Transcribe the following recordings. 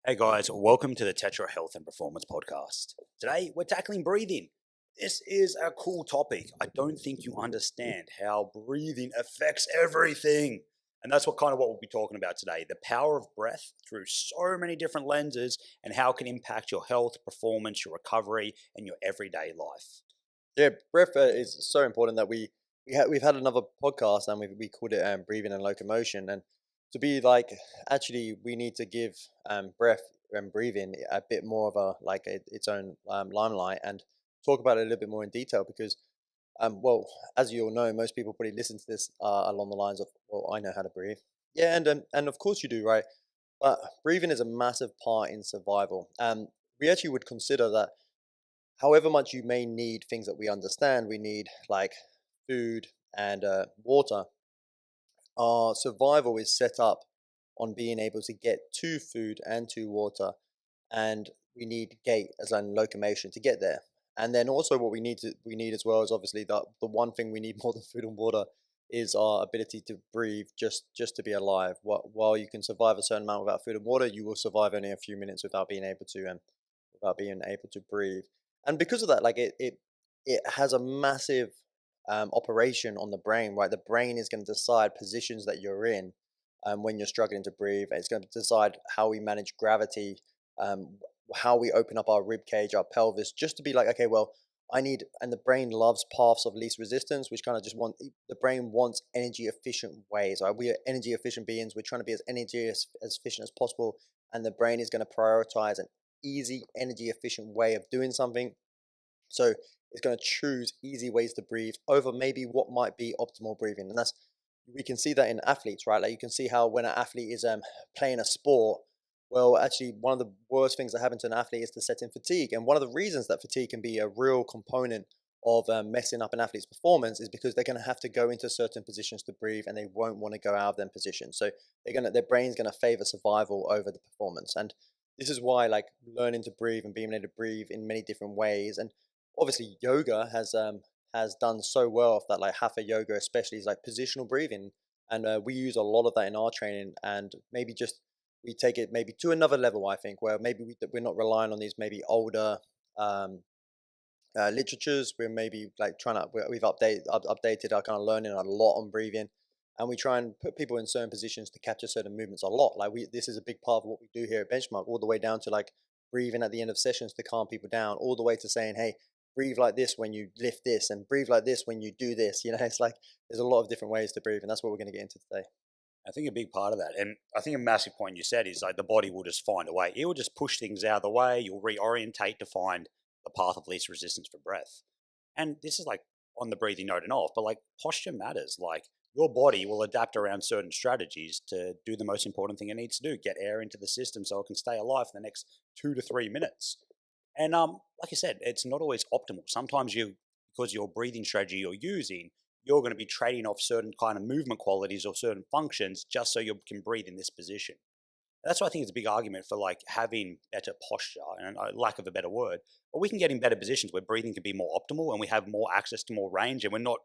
Hey guys, welcome to the Tetra Health and Performance Podcast. Today we're tackling breathing. This is a cool topic. I don't think you understand how breathing affects everything. And that's what we'll be talking about today. The power of breath through so many different lenses and how it can impact your health, performance, your recovery, and your everyday life. Yeah, breath is so important that we've had another podcast and we called it breathing and locomotion. And to be like, actually, we need to give breath and breathing a bit more of its own limelight and talk about it a little bit more in detail because well, as you all know, most people probably listen to this along the lines of, well, I know how to breathe. Yeah, and of course you do, right? But breathing is a massive part in survival. We actually would consider that however much you may need things that we understand, we need like food and water. Our survival is set up on being able to get to food and to water, and we need gait as in locomotion to get there. And then also what we need as well is obviously the one thing we need more than food and water is our ability to breathe just to be alive. While you can survive a certain amount without food and water, you will survive only a few minutes without being able to breathe. And because of that, like it has a massive operation on the brain, right? The brain is going to decide positions that you're in when you're struggling to breathe. It's going to decide how we manage gravity, um, how we open up our rib cage, our pelvis, just to be like, okay, well, and the brain loves paths of least resistance, which kind of just the brain wants energy efficient ways. Right? We are energy efficient beings. We're trying to be as efficient as possible, and the brain is going to prioritize an easy, energy efficient way of doing something. So it's going to choose easy ways to breathe over maybe what might be optimal breathing. And we can see that in athletes, right? Like you can see how when an athlete is playing a sport, well, actually, one of the worst things that happen to an athlete is to set in fatigue. And one of the reasons that fatigue can be a real component of messing up an athlete's performance is because they're going to have to go into certain positions to breathe, and they won't want to go out of them positions. So their brain's going to favor survival over the performance. And this is why, like, learning to breathe and being able to breathe in many different ways, and obviously yoga has done so well of that. Like hatha yoga especially is like positional breathing, and we use a lot of that in our training. And maybe just we take it maybe to another level, I think, where maybe we're not relying on these maybe older um, literatures. We're maybe like we've updated our kind of learning a lot on breathing, and we try and put people in certain positions to capture certain movements a lot. Like we this is a big part of what we do here at Benchmark, all the way down to like breathing at the end of sessions to calm people down, all the way to saying, hey, breathe like this when you lift this, and breathe like this when you do this. It's like there's a lot of different ways to breathe, and that's what we're going to get into today. I think a big part of that, and I think a massive point you said is like the body will just find a way. It will just push things out of the way. You'll reorientate to find the path of least resistance for breath. And this is like on the breathing note and off, but like posture matters. Like your body will adapt around certain strategies to do the most important thing it needs to do, get air into the system so it can stay alive for the next 2 to 3 minutes. And like I said, it's not always optimal. Sometimes because your breathing strategy you're using, you're going to be trading off certain kind of movement qualities or certain functions just so you can breathe in this position. That's why I think it's a big argument for like having better posture and lack of a better word, but we can get in better positions where breathing can be more optimal and we have more access to more range and we're not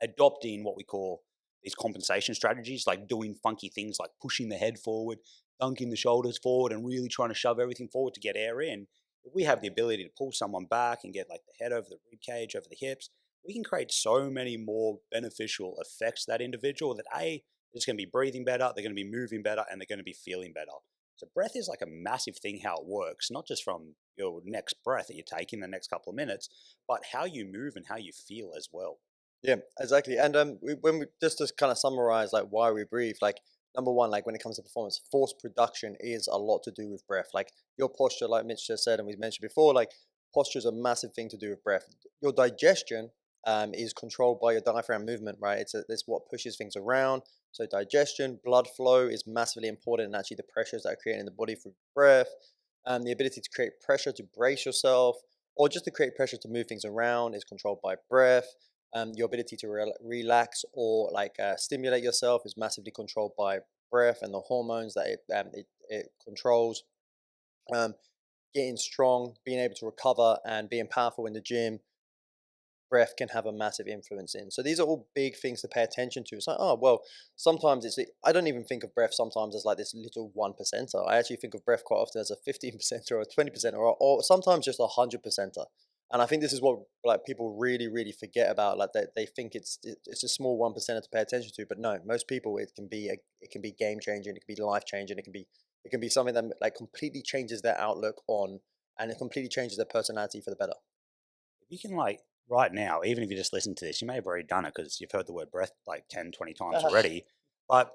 adopting what we call these compensation strategies, like doing funky things like pushing the head forward, dunking the shoulders forward, and really trying to shove everything forward to get air in. If we have the ability to pull someone back and get like the head over the rib cage, over the hips, we can create so many more beneficial effects to that individual that A, they're just going to be breathing better, they're going to be moving better, and they're going to be feeling better. So breath is like a massive thing how it works, not just from your next breath that you take in the next couple of minutes, but how you move and how you feel as well. Yeah, exactly. And when we just to kind of summarize like why we breathe, like number one, like when it comes to performance, force production is a lot to do with breath. Like your posture, like Mitch just said, and we mentioned before, like posture is a massive thing to do with breath. Your digestion is controlled by your diaphragm movement, right? It's what pushes things around. So digestion, blood flow is massively important, and actually the pressures that are created in the body through breath, the ability to create pressure to brace yourself, or just to create pressure to move things around is controlled by breath. Your ability to relax or like stimulate yourself is massively controlled by breath and the hormones that it controls. Um, Getting strong, being able to recover, and being powerful in the gym breath can have a massive influence in. So these are all big things to pay attention to. It's like, oh, well, sometimes I don't even think of breath sometimes as like this little 1%er. I actually think of breath quite often as a 15% or a 20% or sometimes just 100%er. And I think this is what like people really, really forget about. Like they think it's a small 1%er to pay attention to, but no, most people it can be game changing, it can be life changing, it can be something that like completely changes their outlook on, and it completely changes their personality for the better. If you can, like, right now, even if you just listen to this, you may have already done it because you've heard the word breath like 10, 20 times already. But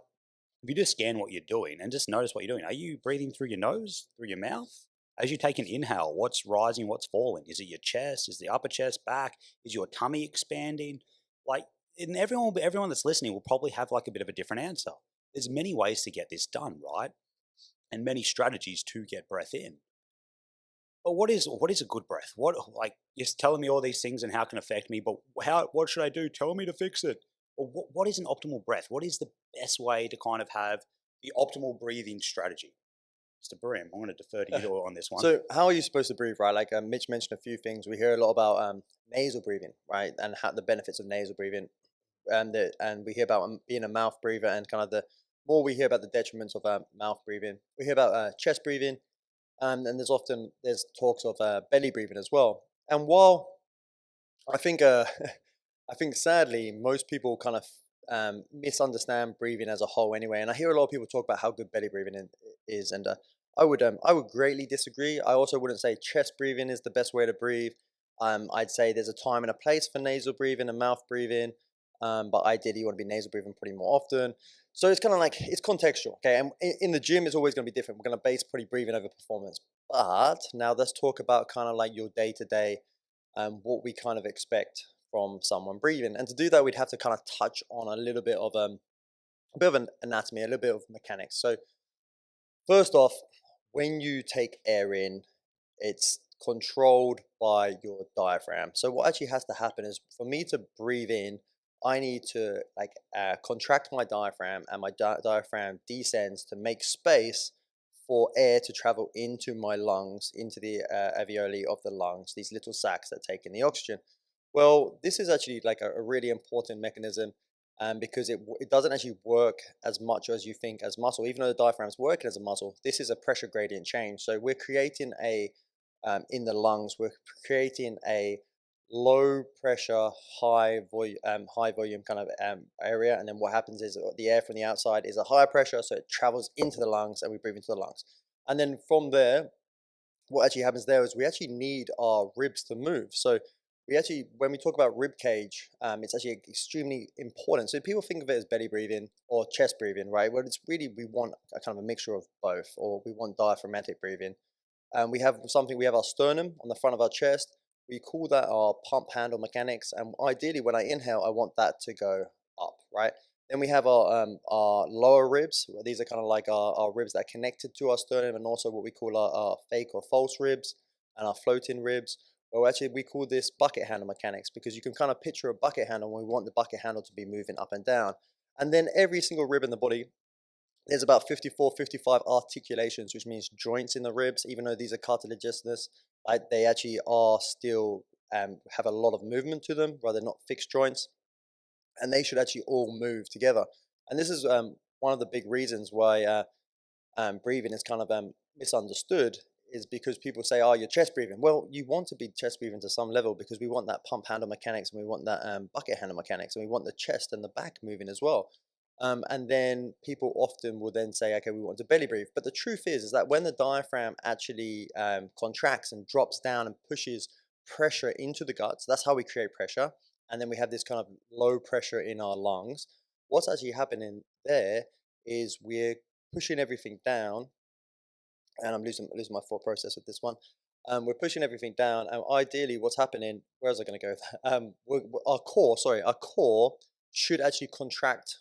if you just scan what you're doing and just notice what you're doing, are you breathing through your nose, through your mouth? As you take an inhale, what's rising, what's falling? Is it your chest? Is the upper chest back? Is your tummy expanding? Like, and everyone that's listening will probably have like a bit of a different answer. There's many ways to get this done, right? And many strategies to get breath in. But what is a good breath? What, like, you're telling me all these things and how it can affect me, but what should I do? Tell me to fix it. Or what is an optimal breath? What is the best way to kind of have the optimal breathing strategy? Mr. Brim, I'm going to defer to you on this one. So how are you supposed to breathe, right? Like Mitch mentioned a few things. We hear a lot about nasal breathing, right, and how the benefits of nasal breathing, and we hear about being a mouth breather, and kind of the more we hear about the detriments of mouth breathing. We hear about chest breathing, and there's talks of belly breathing as well. And while I think I think sadly most people kind of misunderstand breathing as a whole anyway. And I hear a lot of people talk about how good belly breathing is, and I would greatly disagree. I also wouldn't say chest breathing is the best way to breathe. I'd say there's a time and a place for nasal breathing and mouth breathing, but ideally you want to be nasal breathing pretty more often. So it's kind of like it's contextual, okay? And in the gym, it's always going to be different. We're going to base pretty breathing over performance. But now let's talk about kind of like your day to day, what we kind of expect from someone breathing. And to do that, we'd have to kind of touch on a bit of an anatomy, a little bit of mechanics. So first off, when you take air in, it's controlled by your diaphragm. So what actually has to happen is for me to breathe in, I need to like contract my diaphragm, and my diaphragm descends to make space for air to travel into my lungs, into the alveoli of the lungs, these little sacs that take in the oxygen. Well, this is actually like a really important mechanism, because it doesn't actually work as much as you think as muscle. Even though the diaphragm's working as a muscle, this is a pressure gradient change. So we're creating in the lungs, we're creating a low pressure, high volume kind of area. And then what happens is the air from the outside is a higher pressure, so it travels into the lungs and we breathe into the lungs. And then from there, what actually happens there is we actually need our ribs to move. So we actually, when we talk about rib cage, it's actually extremely important. So people think of it as belly breathing or chest breathing, right? Well, it's really, we want a kind of a mixture of both, or we want diaphragmatic breathing. We have our sternum on the front of our chest. We call that our pump handle mechanics. And ideally, when I inhale, I want that to go up, right? Then we have our lower ribs. These are kind of like our ribs that are connected to our sternum, and also what we call our fake or false ribs and our floating ribs. Well, actually, we call this bucket handle mechanics, because you can kind of picture a bucket handle, and we want the bucket handle to be moving up and down. And then every single rib in the body, there's about 54, 55 articulations, which means joints in the ribs. Even though these are cartilaginous, they actually are still have a lot of movement to them, rather not fixed joints, and they should actually all move together. And this is one of the big reasons why breathing is kind of misunderstood, is because people say, "Oh, you're chest breathing." Well, you want to be chest breathing to some level, because we want that pump handle mechanics, and we want that bucket handle mechanics, and we want the chest and the back moving as well. And then people often will then say, "Okay, we want to belly breathe." But the truth is that when the diaphragm actually contracts and drops down and pushes pressure into the guts, that's how we create pressure. And then we have this kind of low pressure in our lungs. What's actually happening there is we're pushing everything down, and I'm losing my thought process with this one. We're pushing everything down, and ideally, what's happening? Where was I going to go with that? Our core should actually contract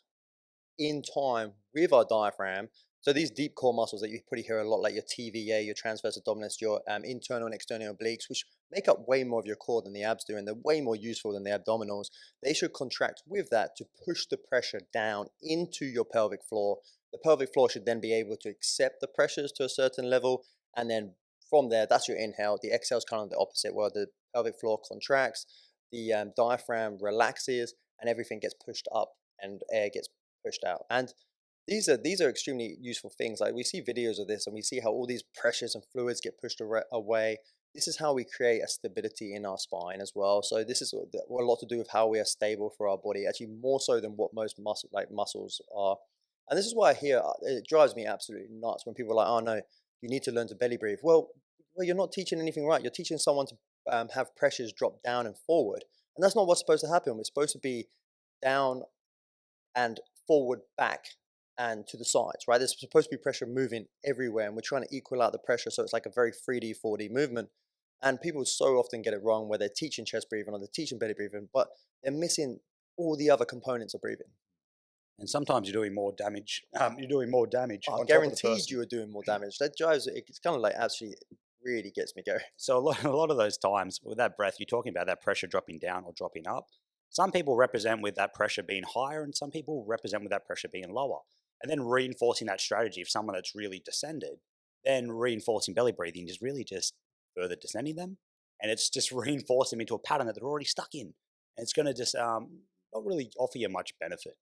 in time with our diaphragm. So these deep core muscles that you probably hear a lot, like your TVA, your transverse abdominis, your internal and external obliques, which make up way more of your core than the abs do, and they're way more useful than the abdominals. They should contract with that to push the pressure down into your pelvic floor. The pelvic floor should then be able to accept the pressures to a certain level, and then from there, that's your inhale. The exhale is kind of the opposite, where the pelvic floor contracts. the diaphragm relaxes and everything gets pushed up and air gets pushed out. And these are extremely useful things. Like we see videos of this and we see how all these pressures and fluids get pushed away. This is how we create a stability in our spine as well. So this is a lot to do with how we are stable for our body, actually more so than what most muscles are. And this is why I hear it drives me absolutely nuts when people are like, "Oh no, you need to learn to belly breathe." Well, you're not teaching anything right. You're teaching someone to have pressures drop down and forward, and that's not what's supposed to happen. We're supposed to be down and forward, back, and to the sides, right? There's supposed to be pressure moving everywhere, and we're trying to equal out the pressure so it's like a very 3D, 4D movement. And people so often get it wrong where they're teaching chest breathing or they're teaching belly breathing, but they're missing all the other components of breathing. And sometimes you're doing more damage. You're doing more damage Oh, on top of the guaranteed person. you are doing more damage. That drives it. It's kind of like actually really gets me going. So a lot of those times with that breath, you're talking about that pressure dropping down or dropping up. Some people represent with that pressure being higher, and some people represent with that pressure being lower. And then reinforcing that strategy, if someone that's really descended, then reinforcing belly breathing is really just further descending them, and it's just reinforcing them into a pattern that they're already stuck in. And it's going to just not really offer you much benefit.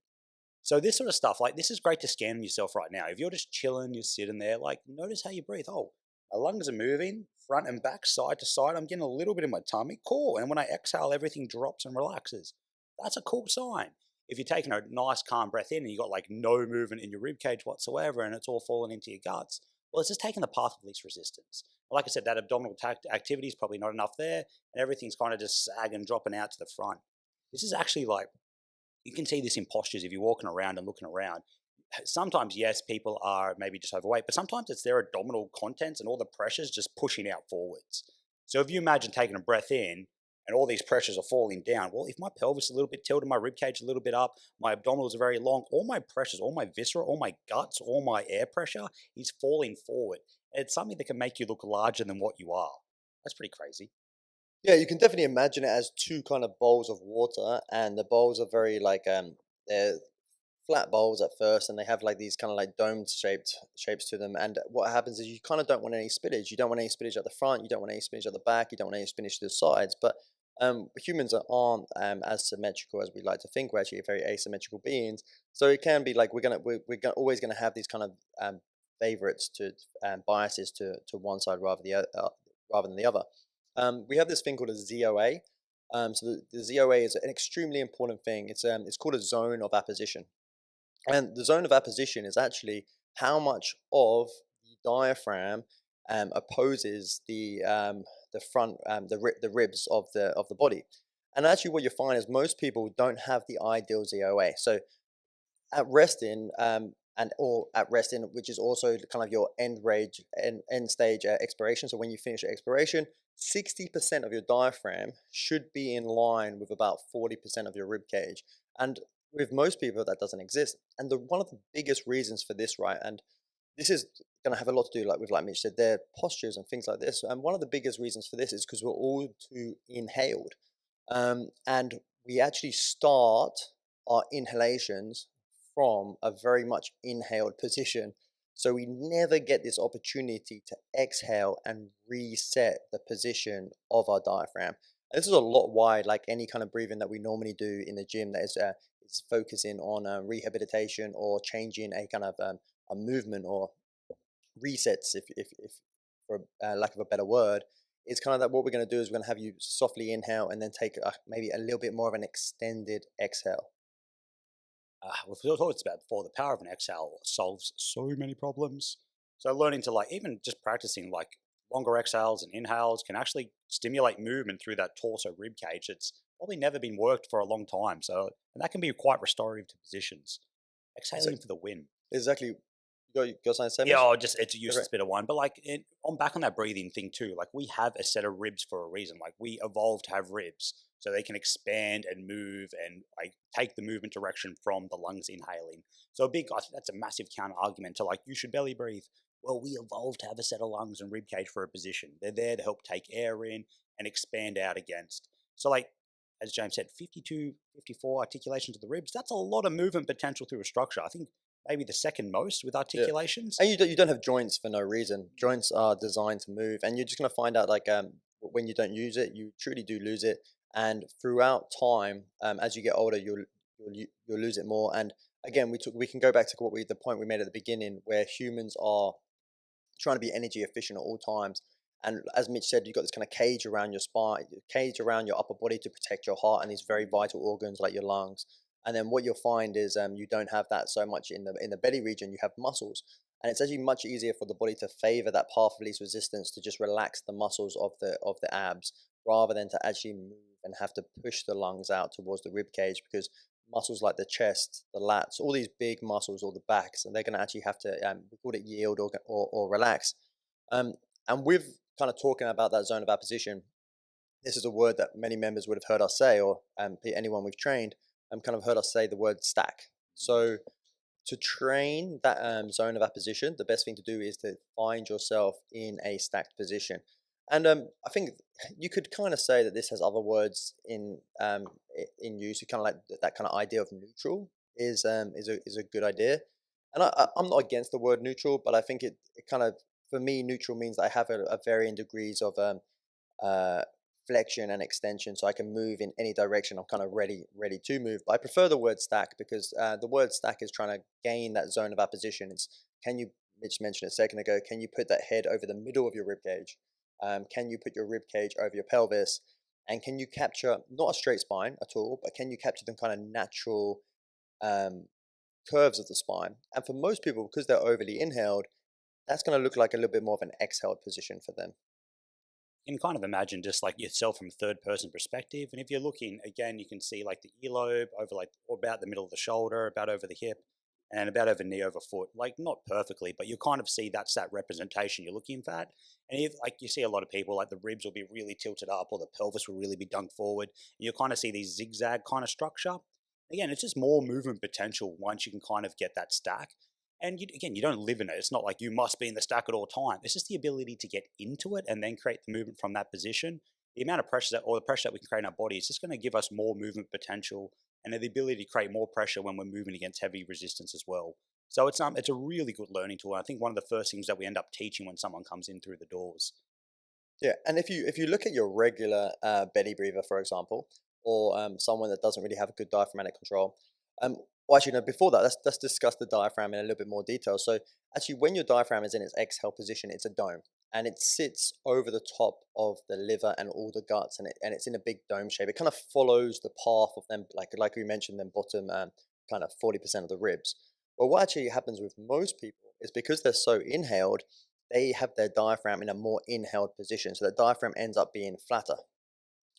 So this sort of stuff, like this is great to scan on yourself right now. If you're just chilling, you're sitting there, like notice how you breathe. Oh, my lungs are moving front and back, side to side. I'm getting a little bit in my tummy. Cool. And when I exhale, everything drops and relaxes. That's a cool sign. If you're taking a nice calm breath in and you got like no movement in your rib cage whatsoever and it's all falling into your guts, well, it's just taking the path of least resistance. Like I said, that abdominal activity is probably not enough there, and everything's kind of just sagging, dropping out to the front. This is actually like, you can see this in postures if you're walking around and looking around. Sometimes, yes, people are maybe just overweight, but sometimes it's their abdominal contents and all the pressures just pushing out forwards. So if you imagine taking a breath in and all these pressures are falling down, well, if my pelvis is a little bit tilted, my rib cage a little bit up, my abdominals are very long, all my pressures, all my viscera, all my guts, all my air pressure is falling forward. And it's something that can make you look larger than what you are. That's pretty crazy. Yeah, you can definitely imagine it as two kind of bowls of water, and the bowls are very like they're flat bowls at first, and they have like these kind of like dome shapes to them. And what happens is you kind of don't want any spillage. You don't want any spillage at the front. You don't want any spillage at the back. You don't want any spillage to the sides. But humans aren't as symmetrical as we like to think. We're actually very asymmetrical beings. So it can be like always gonna have these kind of favorites to biases to one side rather than the other. We have this thing called a ZOA. So the ZOA is an extremely important thing. It's called a zone of apposition. And the zone of apposition is actually how much of the diaphragm opposes the front the ribs of the body. And actually, what you find is most people don't have the ideal ZOA. So at resting, or at resting, which is also kind of your end stage expiration. So when you finish your expiration, 60% of your diaphragm should be in line with about 40% of your rib cage. And with most people, that doesn't exist. And one of the biggest reasons for this, right? And this is going to have a lot to do, like Mitch said, their postures and things like this. And one of the biggest reasons for this is because we're all too inhaled, and we actually start our inhalations from a very much inhaled position. So we never get this opportunity to exhale and reset the position of our diaphragm. And this is a lot why, like any kind of breathing that we normally do in the gym, that is focusing on rehabilitation or changing a kind of a movement or resets, if for lack of a better word, is kind of that what we're going to do is we're going to have you softly inhale and then take maybe a little bit more of an extended exhale. We've talked about before, the power of an exhale solves so many problems. So learning to like, even just practicing like longer exhales and inhales can actually stimulate movement through that torso rib cage. It's probably never been worked for a long time. So, and that can be quite restorative to positions. Exactly. Exhaling for the win. Exactly. You got something to say, Yeah, Mitch? just it's a useless bit of one. But like, on back on that breathing thing too. Like we have a set of ribs for a reason. Like we evolved to have ribs so they can expand and move and like take the movement direction from the lungs inhaling. So I think that's a massive counter argument to like you should belly breathe. Well, we evolved to have a set of lungs and rib cage for a position. They're there to help take air in and expand out against. So like, as James said, 52, 54 articulations of the ribs. That's a lot of movement potential through a structure. I think maybe the second most with Yeah. articulations. And you don't have joints for no reason. Joints are designed to move, and you're just gonna find out like when you don't use it, you truly do lose it. And throughout time, as you get older, you'll lose it more. And again, we can go back to the point we made at the beginning, where humans are trying to be energy efficient at all times. And as Mitch said, you've got this kind of cage around your spine, cage around your upper body to protect your heart and these very vital organs like your lungs. And then what you'll find is you don't have that so much in the belly region. You have muscles, and it's actually much easier for the body to favor that path of least resistance to just relax the muscles of the abs rather than to actually move and have to push the lungs out towards the rib cage, because muscles like the chest, the lats, all these big muscles or the backs, and they're going to actually have to we call it yield or relax. Um, and with kind of talking about that zone of apposition, this is a word that many members would have heard us say, or anyone we've trained, kind of heard us say the word stack. So to train that zone of apposition, the best thing to do is to find yourself in a stacked position. And I think you could kind of say that this has other words in use. You kind of like that kind of idea of neutral is a good idea. And I'm not against the word neutral, but I think it kind of, for me, neutral means that I have a varying degrees of uh, flexion and extension, so I can move in any direction. I'm kind of ready to move. But I prefer the word stack because the word stack is trying to gain that zone of apposition. It's can you, Mitch mentioned a second ago, can you put that head over the middle of your rib cage? Can you put your rib cage over your pelvis? And can you capture not a straight spine at all, but can you capture the kind of natural um, curves of the spine? And for most people, because they're overly inhaled, that's going to look like a little bit more of an exhaled position for them. You can kind of imagine just like yourself from a third person perspective. And if you're looking again, you can see like the earlobe over like or about the middle of the shoulder, about over the hip, and about over knee over foot. Like not perfectly, but you kind of see that's that representation you're looking for. And if like you see a lot of people, like the ribs will be really tilted up or the pelvis will really be dunked forward. And you kind of see these zigzag kind of structure. Again, it's just more movement potential once you can kind of get that stack. And you, again, you don't live in it. It's not like you must be in the stack at all time. It's just the ability to get into it and then create the movement from that position. The amount of pressure that, or the pressure that we can create in our body is just going to give us more movement potential and the ability to create more pressure when we're moving against heavy resistance as well. So it's a really good learning tool. I think one of the first things that we end up teaching when someone comes in through the doors. Yeah, and if you look at your regular belly breather, for example, or someone that doesn't really have a good diaphragmatic control, well, actually, no. Before that, let's discuss the diaphragm in a little bit more detail. So, actually, when your diaphragm is in its exhale position, it's a dome, and it sits over the top of the liver and all the guts, and it's in a big dome shape. It kind of follows the path of them, like we mentioned, them bottom kind of 40% of the ribs. Well, what actually happens with most people is because they're so inhaled, they have their diaphragm in a more inhaled position. So the diaphragm ends up being flatter.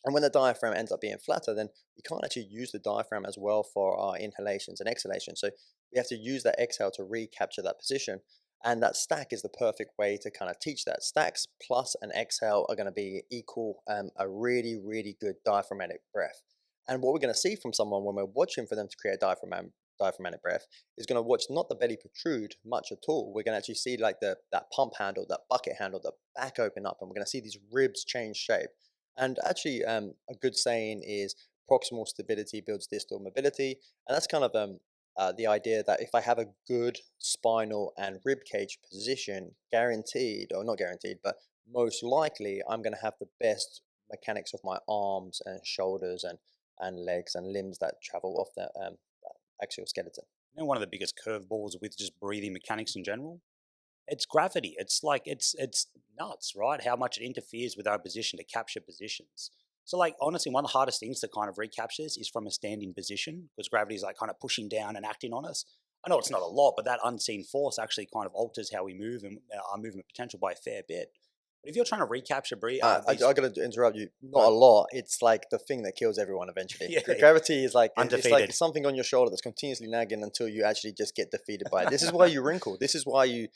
And when the diaphragm ends up being flatter, then we can't actually use the diaphragm as well for our inhalations and exhalations. So we have to use that exhale to recapture that position. And that stack is the perfect way to kind of teach that. Stacks plus an exhale are going to be equal a really, really good diaphragmatic breath. And what we're going to see from someone when we're watching for them to create diaphragmatic breath is going to watch not the belly protrude much at all. We're going to actually see like that pump handle, that bucket handle, the back open up, and we're going to see these ribs change shape. And actually, a good saying is proximal stability builds distal mobility. And that's kind of the idea that if I have a good spinal and rib cage position, guaranteed, or not guaranteed, but most likely, I'm going to have the best mechanics of my arms and shoulders and legs and limbs that travel off that axial skeleton. You know, one of the biggest curveballs with just breathing mechanics in general, it's gravity. It's like it's nuts, right? How much it interferes with our position to capture positions. So, like honestly, one of the hardest things to kind of recapture this is from a standing position because gravity is like kind of pushing down and acting on us. I know it's not a lot, but that unseen force actually kind of alters how we move and our movement potential by a fair bit. But if you're trying to recapture I these, gotta interrupt you. Not uh, a lot. It's like the thing that kills everyone eventually. yeah, Gravity is like it's like undefeated. something on your shoulder that's continuously nagging until you actually just get defeated by it. This is why you wrinkle. This is why you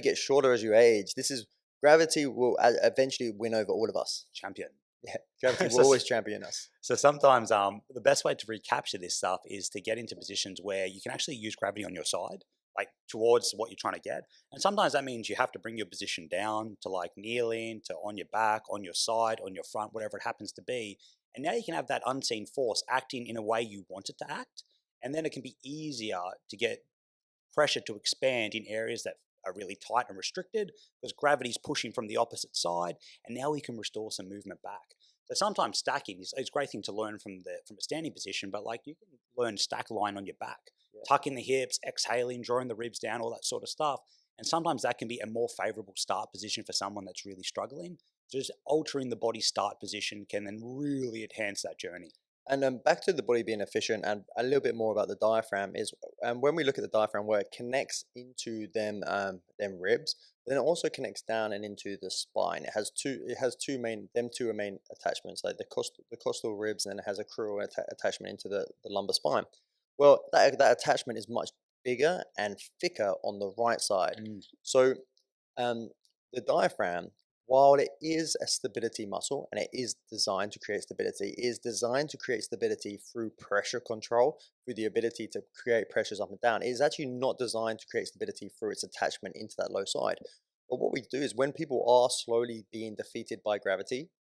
get shorter as you age. This is gravity will eventually win over all of us. Champion. Yeah, gravity will so, always champion us. so sometimes the best way to recapture this stuff is to get into positions where you can actually use gravity on your side, like towards what you're trying to get. And sometimes that means you have to bring your position down to like kneeling, to on your back, on your side, on your front, whatever it happens to be. And now you can have that unseen force acting in a way you want it to act. And then it can be easier to get pressure to expand in areas that are really tight and restricted because gravity is pushing from the opposite side. And now we can restore some movement back. So sometimes stacking is a great thing to learn from a standing position, but like you can learn stack lying on your back, Yeah. tucking the hips, exhaling, drawing the ribs down, all that sort of stuff. And sometimes that can be a more favorable start position for someone that's really struggling. Just altering the body start position can then really enhance that journey. And back to the body being efficient, and a little bit more about the diaphragm is when we look at the diaphragm where it connects into them ribs, then it also connects down and into the spine. It has two main them two are main attachments, like the costal ribs, and then it has a crural attachment into the lumbar spine. Well, that attachment is much bigger and thicker on the right side. Mm. So um, the diaphragm, while it is a stability muscle and it is designed to create stability, is designed to create stability through pressure control, through the ability to create pressures up and down. It is actually not designed to create stability through its attachment into that low side. But what we do is when people are slowly being defeated by gravity,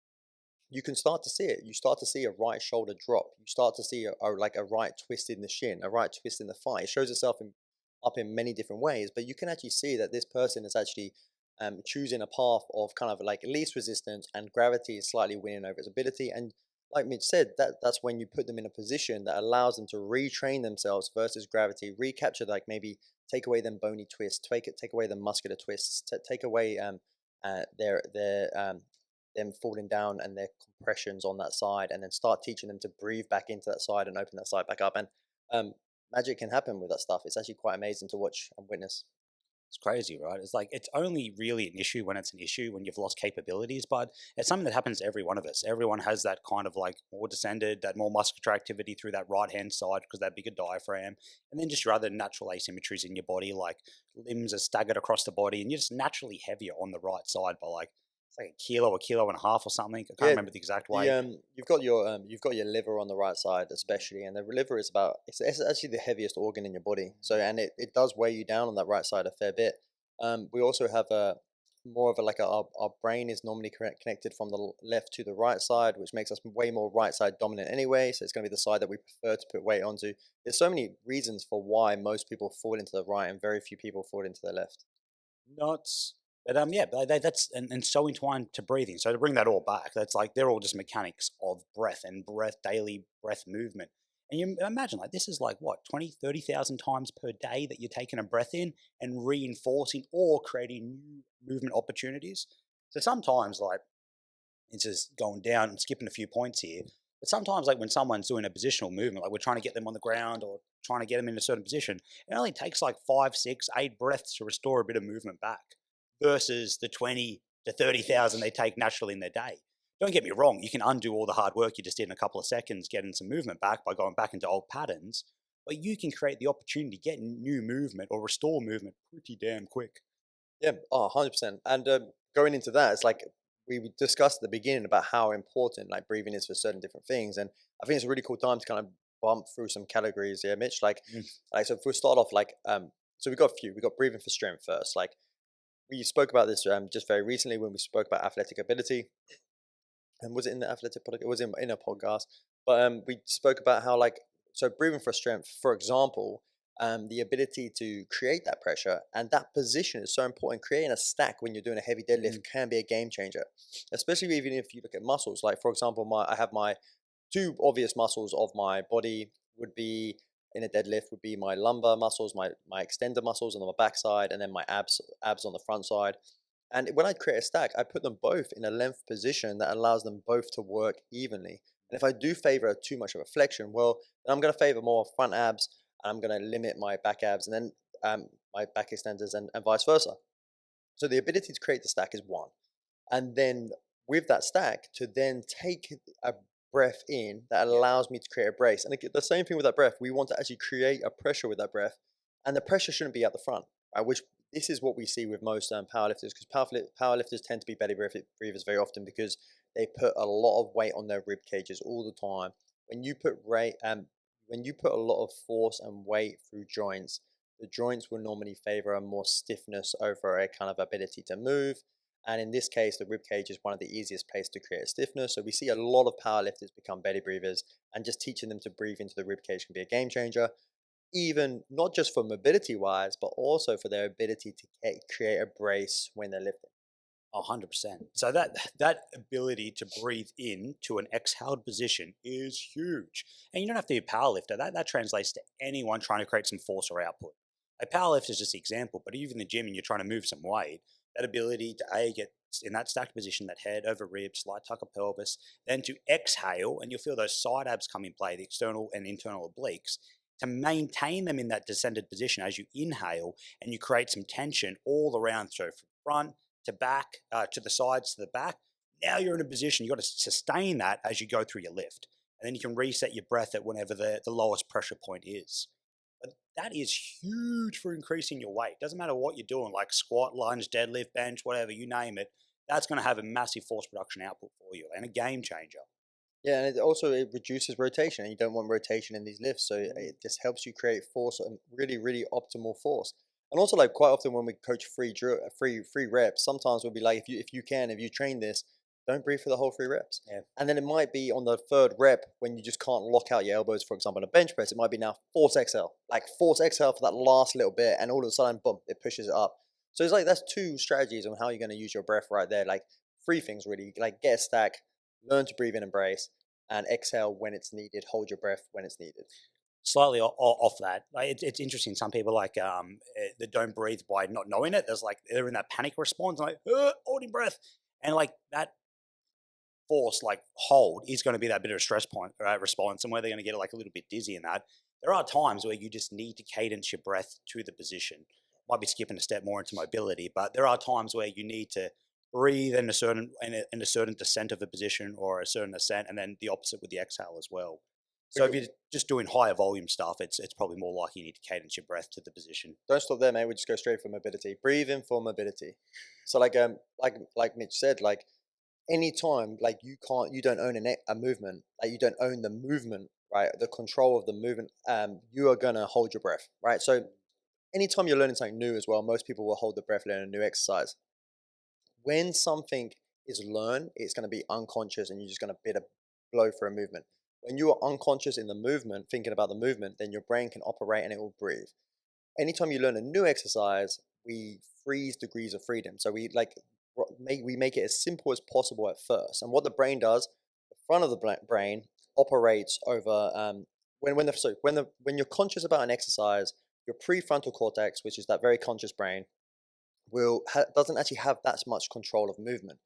you can start to see it. You start to see a right shoulder drop. You start to see like a right twist in the shin, a right twist in the thigh. It shows itself up in many different ways, but you can actually see that this person is actually choosing a path of kind of like least resistance, and gravity is slightly winning over its ability. And like Mitch said, that's when you put them in a position that allows them to retrain themselves versus gravity, recapture, like maybe take away them bony twists, take away the muscular twists, take away their them falling down and their compressions on that side, and then start teaching them to breathe back into that side and open that side back up. And um, magic can happen with that stuff. It's actually quite amazing to watch and witness. It's crazy, right? It's like it's only really an issue when it's an issue when you've lost capabilities, but it's something that happens to every one of us. Everyone has that kind of like more descended, that more muscular activity through that right hand side because that bigger diaphragm, and then just your other natural asymmetries in your body, like limbs are staggered across the body, and you're just naturally heavier on the right side by like it's like a kilo and a half or something. I can't Yeah, remember the exact the weight. you've got your liver on the right side especially, and the liver is it's actually the heaviest organ in your body. So and it does weigh you down on that right side a fair bit. We also have a more of a like our brain is normally connected from the left to the right side, which makes us way more right side dominant anyway. So it's going to be the side that we prefer to put weight onto. There's so many reasons for why most people fall into the right and very few people fall into the left. Nuts. But yeah, but that's and so entwined to breathing. So to bring that all back, that's like they're all just mechanics of breath and daily breath movement. And you imagine like this is like what 20, 30,000 times per day that you're taking a breath in and reinforcing or creating new movement opportunities. So sometimes like it's just going down and skipping a few points here. But sometimes, like when someone's doing a positional movement, like we're trying to get them on the ground or trying to get them in a certain position, it only takes like 5, 6, 8 breaths to restore a bit of movement back versus the 20 to 30,000 they take naturally in their day. Don't get me wrong, you can undo all the hard work you just did in a couple of seconds, getting some movement back by going back into old patterns, but you can create the opportunity to get new movement or restore movement pretty damn quick. Yeah, 100%. And going into that, it's like we discussed at the beginning about how important like breathing is for certain different things, and I think it's a really cool time to kind of bump through some categories. Yeah, Mitch. Mm. So if we start off so we got a few. We got breathing for strength first. Like we spoke about this just very recently when we spoke about athletic ability, and was it in the athletic podcast? It was in a podcast, but we spoke about how like so breathing for strength, for example, the ability to create that pressure and that position is so important. Creating a stack when you're doing a heavy deadlift Mm. can be a game changer, especially even if you look at muscles. Like for example, I have my two obvious muscles of my body would be in a deadlift would be my lumbar muscles, my extender muscles on the backside, and then my abs on the front side. And when I create a stack, I put them both in a length position that allows them both to work evenly. And if I do favor too much of a flexion, well, then I'm going to favor more front abs, and I'm going to limit my back abs, and then my back extenders, and vice versa. So the ability to create the stack is one. And then with that stack, to then take a breath in that Yeah. allows me to create a brace. And again, the same thing with that breath, we want to actually create a pressure with that breath. And the pressure shouldn't be at the front, right? Which this is what we see with most powerlifters, because powerlifters tend to be belly breathers very often because they put a lot of weight on their rib cages all the time. When you put when you put a lot of force and weight through joints, the joints will normally favor a more stiffness over a kind of ability to move. And in this case, the rib cage is one of the easiest places to create stiffness. So we see a lot of powerlifters become belly breathers, and just teaching them to breathe into the rib cage can be a game changer, even not just for mobility wise, but also for their ability to create a brace when they're lifting. 100%. So that ability to breathe in to an exhaled position is huge. And you don't have to be a powerlifter. That translates to anyone trying to create some force or output. A powerlifter is just an example, but even in the gym and you're trying to move some weight, that ability to get in that stacked position, that head over ribs, slight tuck of pelvis, then to exhale, and you'll feel those side abs come in play, the external and internal obliques, to maintain them in that descended position as you inhale, and you create some tension all around, so from front to back, to the sides, to the back. Now you're in a position, you've got to sustain that as you go through your lift. And then you can reset your breath at whenever the lowest pressure point is. But that is huge for increasing your weight. Doesn't matter what you're doing, like squat, lunge, deadlift, bench, whatever, you name it. That's going to have a massive force production output for you and a game changer. Yeah, and it reduces rotation, and you don't want rotation in these lifts, so it just helps you create force and really, really optimal force. And also, like quite often when we coach free reps, sometimes we'll be like, if you train this, don't breathe for the whole 3 reps. Yeah. And then it might be on the 3rd rep when you just can't lock out your elbows, for example, on a bench press. It might be now force exhale, like force exhale for that last little bit, and all of a sudden, boom, it pushes it up. So it's like that's 2 strategies on how you're going to use your breath right there. Like 3 things really, like get a stack, learn to breathe in and brace, and exhale when it's needed. Hold your breath when it's needed. Slightly off that, like it's interesting. Some people like that don't breathe by not knowing it. There's like they're in that panic response, like holding breath, and like that force like hold is going to be that bit of a stress point response, and where they're going to get like a little bit dizzy in that. There are times where you just need to cadence your breath to the position. Might be skipping a step more into mobility, but there are times where you need to breathe in a certain descent of the position or a certain ascent, and then the opposite with the exhale as well. So if Okay, you're just doing higher volume stuff, it's probably more likely you need to cadence your breath to the position. don't stop there, mate. We just go straight for mobility. Breathe in for mobility. So like Mitch said, like anytime like you don't own a movement, like you don't own the movement, right? The control of the movement, you are gonna hold your breath, right? So anytime you're learning something new as well, most people will hold the breath learning a new exercise. When something is learned, it's going to be unconscious and you're just going to bit a blow for a movement. When you are unconscious in the movement, thinking about the movement, then your brain can operate and it will breathe. Anytime you learn a new exercise, we freeze degrees of freedom. So we make it as simple as possible at first. And what the brain does, the front of the brain operates over when you're conscious about an exercise, your prefrontal cortex, which is that very conscious brain, doesn't actually have that much control of movement.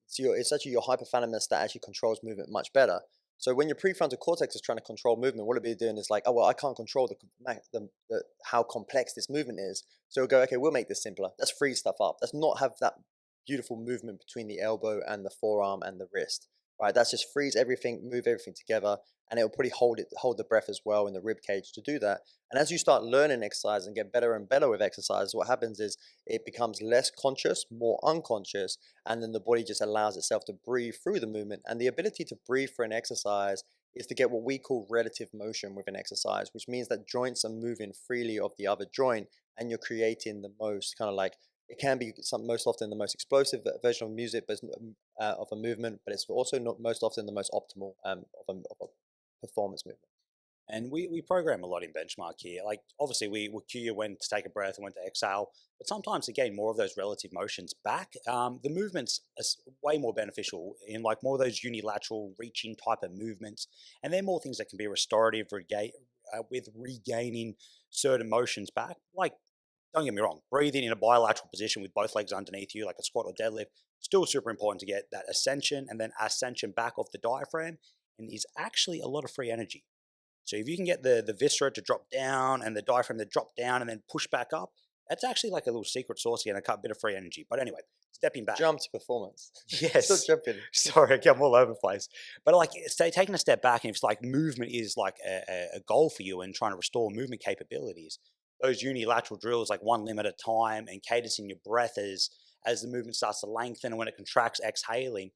It's actually your hypothalamus that actually controls movement much better. So when your prefrontal cortex is trying to control movement, what it'll be doing is like, oh well, I can't control how complex this movement is. So we'll go, okay, we'll make this simpler. Let's free stuff up. Let's not have that beautiful movement between the elbow and the forearm and the wrist. Right? That's just freeze everything, move everything together, and it'll probably hold the breath as well in the rib cage to do that. And as you start learning exercise and get better and better with exercise, what happens is it becomes less conscious, more unconscious, and then the body just allows itself to breathe through the movement. And the ability to breathe for an exercise is to get what we call relative motion with an exercise, which means that joints are moving freely of the other joint, and you're creating the most kind of like it can be most often the most explosive version of music, but of a movement, but it's also not most often the most optimal of a performance movement. And we program a lot in benchmark here. Like obviously we cue you when to take a breath and when to exhale, but sometimes to gain more of those relative motions back, the movements are way more beneficial in like more of those unilateral reaching type of movements, and they're more things that can be restorative, with regaining certain motions back. Like don't get me wrong, breathing in a bilateral position with both legs underneath you, like a squat or deadlift, still super important to get that ascension and then ascension back of the diaphragm, and is actually a lot of free energy. So if you can get the viscera to drop down and the diaphragm to drop down and then push back up, that's actually like a little secret sauce here and a bit of free energy. But anyway, stepping back. Jump to performance. Still Yes. jumping. Sorry, I'm all over the place. But like stay taking a step back, and if it's like movement is like a goal for you and trying to restore movement capabilities, those unilateral drills like one limb at a time and cadencing your breath as the movement starts to lengthen, and when it contracts, exhaling,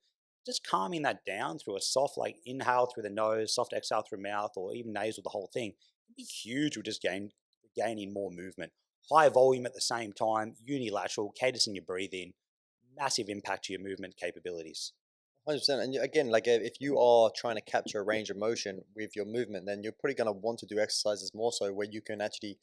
just calming that down through a soft like inhale through the nose, soft exhale through mouth, or even nasal, the whole thing can be huge with just gaining more movement. High volume at the same time, unilateral, cadencing your breathing, massive impact to your movement capabilities. 100%. And again, like if you are trying to capture a range of motion with your movement, then you're probably going to want to do exercises more so where you can actually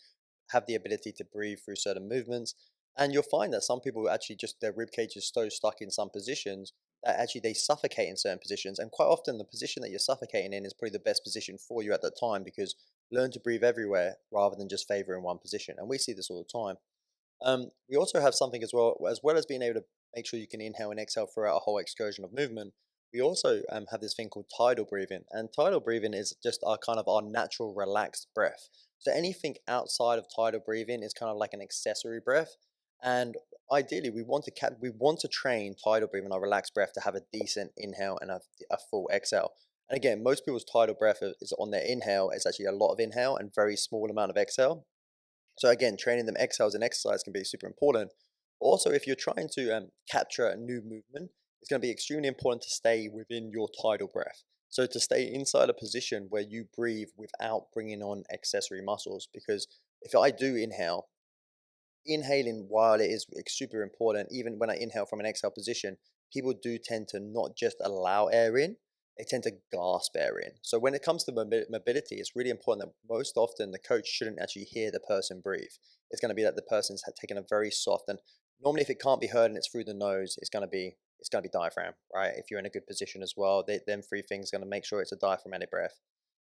have the ability to breathe through certain movements. And you'll find that some people actually just their rib cage is so stuck in some positions that actually they suffocate in certain positions. And quite often, the position that you're suffocating in is probably the best position for you at that time because learn to breathe everywhere rather than just favoring one position. And we see this all the time. We also have something as well as being able to make sure you can inhale and exhale throughout a whole excursion of movement. We also have this thing called tidal breathing, and tidal breathing is just our kind of our natural relaxed breath. So anything outside of tidal breathing is kind of like an accessory breath, and ideally we want to train tidal breathing, our relaxed breath, to have a decent inhale and a full exhale. And again, most people's tidal breath is on their inhale. It's actually a lot of inhale and very small amount of exhale. So again, training them exhales and exercise can be super important. Also, if you're trying to capture a new movement, it's going to be extremely important to stay within your tidal breath. So to stay inside a position where you breathe without bringing on accessory muscles. Because if I do inhale, inhaling while it is super important, even when I inhale from an exhale position, people do tend to not just allow air in, they tend to gasp air in. So when it comes to mobility, it's really important that most often the coach shouldn't actually hear the person breathe. It's going to be that the person's taken a very soft, and normally if it can't be heard and it's through the nose, it's going to be diaphragm, right? If you're in a good position as well, them three things are going to make sure it's a diaphragmatic breath.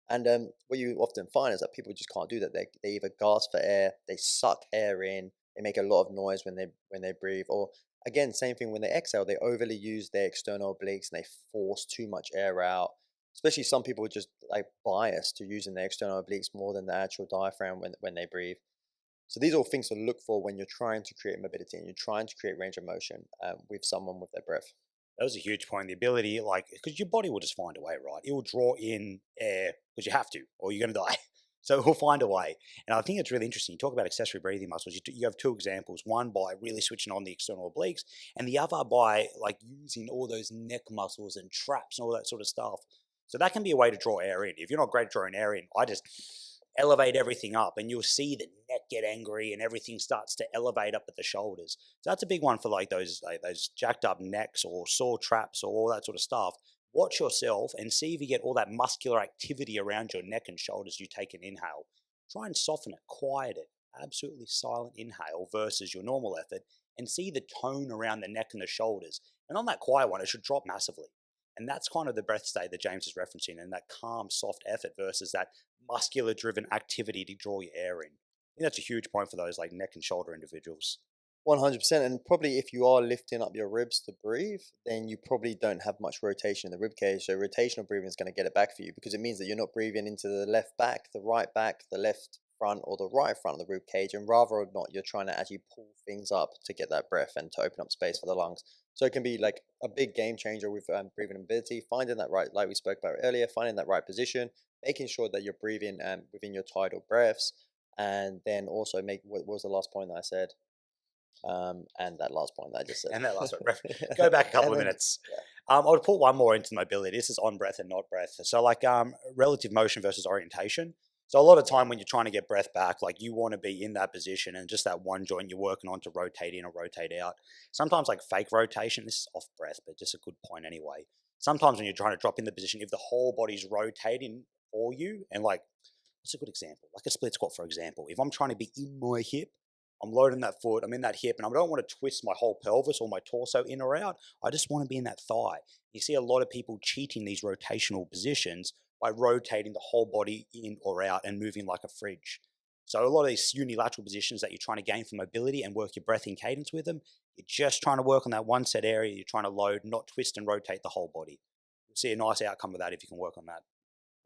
And what you often find is that people just can't do that. They either gasp for air, they suck air in, they make a lot of noise when they breathe, or again, same thing when they exhale, they overly use their external obliques and they force too much air out. Especially some people are just like biased to using their external obliques more than the actual diaphragm when they breathe. So these are all things to look for when you're trying to create mobility and you're trying to create range of motion with someone with their breath. That was a huge point. The ability, like, because your body will just find a way, right? It will draw in air because you have to, or you're going to die. So it will find a way. And I think it's really interesting. You talk about accessory breathing muscles. You have two examples. One by really switching on the external obliques, and the other by like using all those neck muscles and traps and all that sort of stuff. So that can be a way to draw air in. If you're not great at drawing air in, I just elevate everything up, and you'll see the neck get angry, and everything starts to elevate up at the shoulders. So that's a big one for like those jacked up necks or sore traps or all that sort of stuff. Watch yourself and see if you get all that muscular activity around your neck and shoulders. You take an inhale, try and soften it, quiet it, absolutely silent inhale versus your normal effort, and see the tone around the neck and the shoulders. And on that quiet one, it should drop massively. And that's kind of the breath state that James is referencing, and that calm, soft effort versus that muscular driven activity to draw your air in. I think that's a huge point for those like neck and shoulder individuals. 100%. And probably if you are lifting up your ribs to breathe, then you probably don't have much rotation in the rib cage. So rotational breathing is going to get it back for you because it means that you're not breathing into the left back, the right back, the left front, or the right front of the rib cage. And rather or not, you're trying to actually pull things up to get that breath and to open up space for the lungs. So it can be like a big game changer with breathing ability, finding that right, like we spoke about earlier, finding that right position, making sure that you're breathing within your tidal breaths. And then also what was the last point that I said? And that last point that I just said. And that last one, breath. Go back a couple And of then, minutes. yeah, I would put one more into mobility. This is on breath and not breath. So like relative motion versus orientation. So a lot of time when you're trying to get breath back, like you want to be in that position and just that one joint you're working on to rotate in or rotate out. Sometimes like fake rotation, this is off breath, but just a good point anyway. Sometimes when you're trying to drop in the position, if the whole body's rotating for you, and like, what's a good example? Like a split squat, for example. If I'm trying to be in my hip, I'm loading that foot, I'm in that hip, and I don't want to twist my whole pelvis or my torso in or out. I just want to be in that thigh. You see a lot of people cheating these rotational positions by rotating the whole body in or out and moving like a fridge. So a lot of these unilateral positions that you're trying to gain for mobility and work your breath in cadence with them, you're just trying to work on that one set area. You're trying to load, not twist and rotate the whole body. You'll see a nice outcome of that if you can work on that.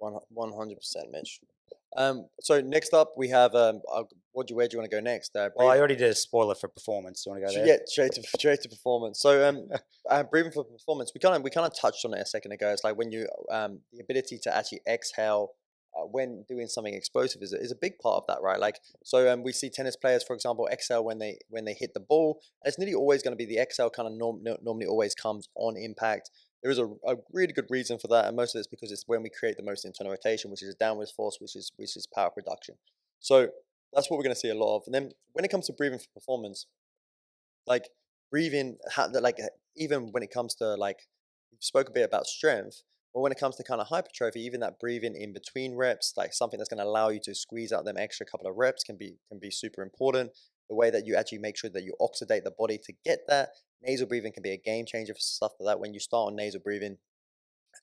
100%, Mitch. So next up we have where do you want to go next? Well, I Breathing. already did a spoiler for performance. Do you want to go there? Yeah, straight to performance. So breathing for performance. We kind of touched on it a second ago. It's like when you the ability to actually exhale when doing something explosive is a big part of that, right? Like so, we see tennis players, for example, exhale when they hit the ball. And it's nearly always going to be the exhale kind of normally always comes on impact. There is a really good reason for that, and most of it's because it's when we create the most internal rotation, which is a downwards force, which is power production. So that's what we're going to see a lot of. And then when it comes to breathing for performance, like breathing, even when it comes to like, we spoke a bit about strength, but when it comes to kind of hypertrophy, even that breathing in between reps, like something that's going to allow you to squeeze out them extra couple of reps can be super important. the way that you actually make sure that you oxidate the body to get that. Nasal breathing can be a game changer for stuff like that. When you start on nasal breathing,